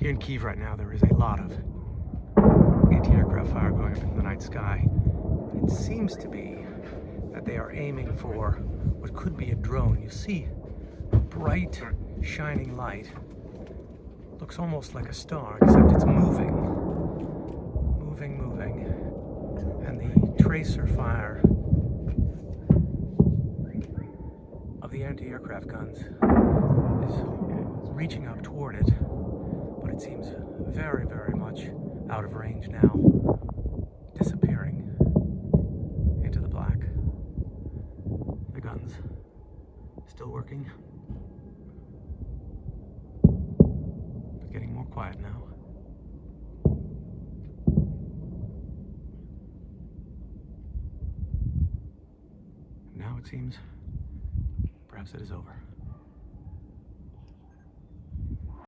Here in Kyiv right now, there is a lot of anti-aircraft fire going up in the night sky. It seems to be that they are aiming for what could be a drone. You see a bright, shining light. Looks almost like a star, except it's moving. Moving. And the tracer fire of the anti-aircraft guns is reaching up toward it, but it seems very, very much out of range now, disappearing into the black. The guns still working, but getting more quiet now. Now it seems perhaps it is over.